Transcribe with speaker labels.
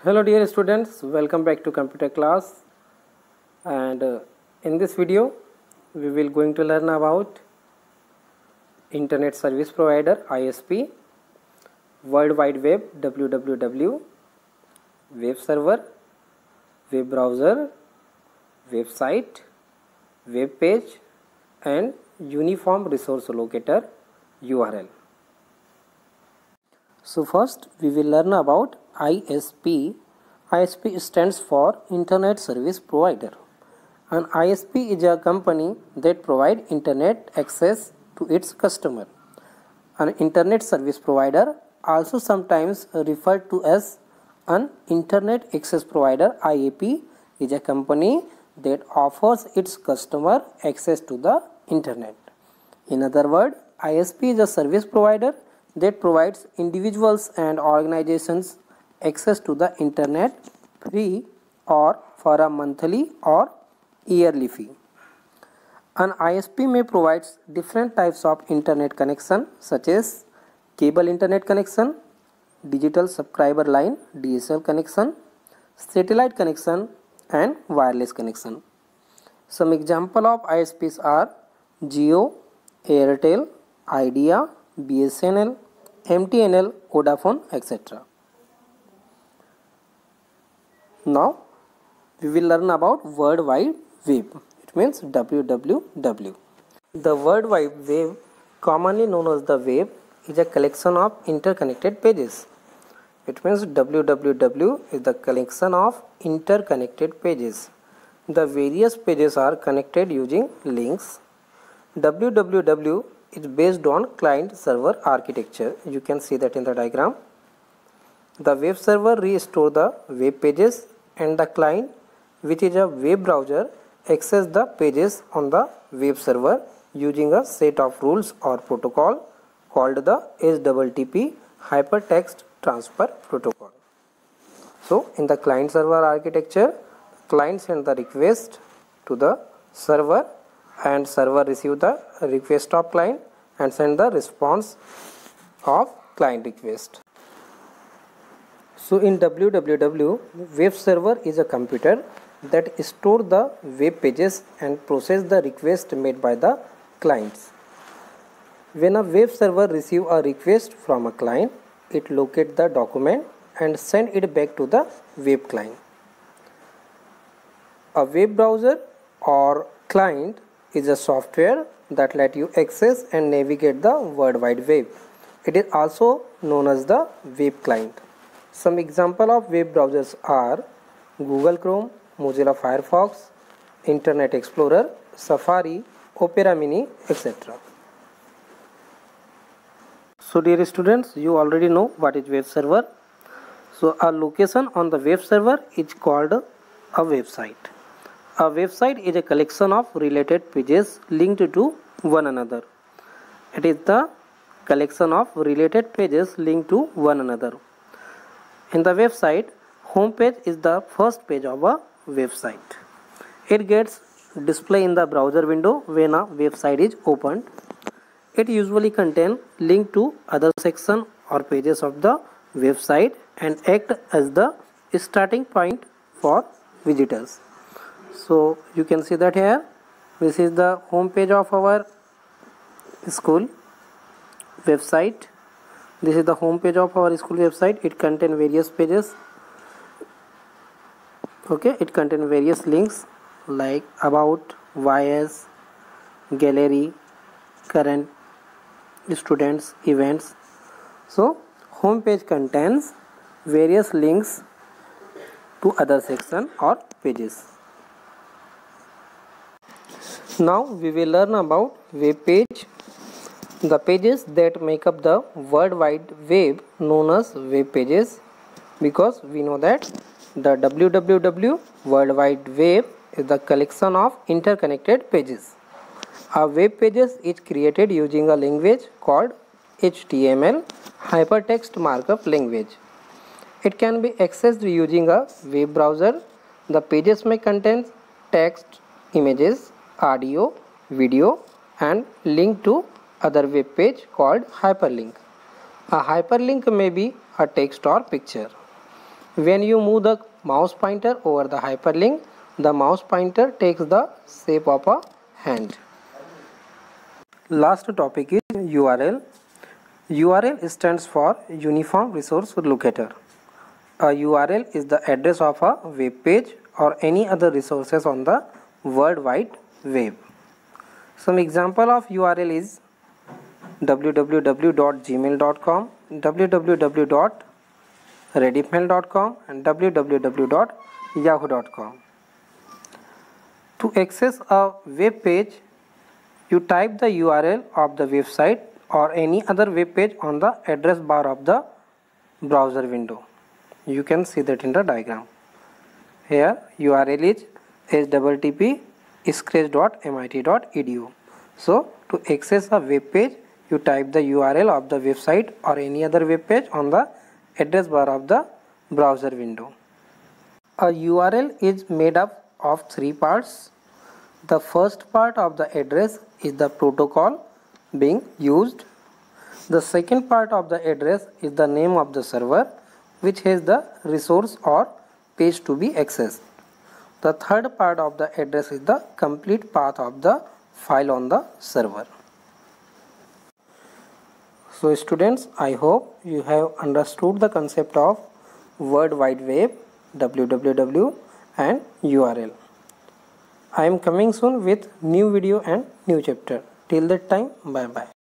Speaker 1: Hello dear students, welcome back to computer class. And in this video we will going to learn about internet service provider ISP, World Wide Web WWW, web server, web browser, website, web page and uniform resource locator URL. So first we will learn about ISP. ISP stands for Internet Service Provider. An ISP is a company that provides internet access to its customer. An Internet Service Provider, also sometimes referred to as an Internet Access Provider (IAP), is a company that offers its customer access to the internet. In other words, ISP is a service provider that provides individuals and organizations access to the internet free or for a monthly or yearly fee. An ISP may provide different types of internet connection such as cable internet connection, digital subscriber line DSL connection, satellite connection and wireless connection. Some example of ISPs are Jio, Airtel, Idea, BSNL, MTNL, Vodafone, etc. Now we will learn about World Wide Web. It means WWW. The World Wide Web, commonly known as the web, is a collection of interconnected pages. It means WWW is the collection of interconnected pages. The various pages are connected using links. WWW is based on client-server architecture. You can see that in the diagram. The web server restores the web pages and the client, which is a web browser, access the pages on the web server using a set of rules or protocol called the HTTP Hypertext Transfer Protocol. So, in the client-server architecture, client sends the request to the server and server receive the request of client and send the response of client request. So in WWW, web server is a computer that stores the web pages and process the request made by the clients. When a web server receives a request from a client, it locates the document and send it back to the web client. A web browser or client is a software that lets you access and navigate the World Wide Web. It is also known as the web client. Some example of web browsers are Google Chrome, Mozilla Firefox, Internet Explorer, Safari, Opera Mini, etc. So dear students, you already know what is web server. So a location on the web server is called a website. A website is a collection of related pages linked to one another. It is the collection of related pages linked to one another. In the website, home page is the first page of a website. It gets displayed in the browser window when a website is opened. It usually contains link to other section or pages of the website and act as the starting point for visitors. So you can see that here, this is the home page of our school website. This is the home page of our school website. It contains various pages. Okay, it contains various links like about, YS, gallery, current, students, events. So home page contains various links to other section or pages. Now we will learn about web page. The pages that make up the World Wide Web known as web pages, because we know that the WWW World Wide Web is the collection of interconnected pages. A web pages is created using a language called HTML, Hypertext Markup Language. It can be accessed using a web browser. The pages may contain text, images, audio, video and link to other web page called hyperlink. A hyperlink may be a text or picture. When you move the mouse pointer over the hyperlink, the mouse pointer takes the shape of a hand. Last topic is URL. URL stands for Uniform Resource Locator. A URL is the address of a web page or any other resources on the World Wide Web. Some example of URL is www.gmail.com, www.redditmail.com and www.yahoo.com. To access a web page, you type the URL of the website or any other web page on the address bar of the browser window. You can see that in the diagram. Here URL is http://mit.edu. So to access a web page, you type the URL of the website or any other web page on the address bar of the browser window. A URL is made up of three parts. The first part of the address is the protocol being used. The second part of the address is the name of the server, which has the resource or page to be accessed. The third part of the address is the complete path of the file on the server. So students, I hope you have understood the concept of World Wide Web, www and URL. I am coming soon with new video and new chapter. Till that time, bye bye.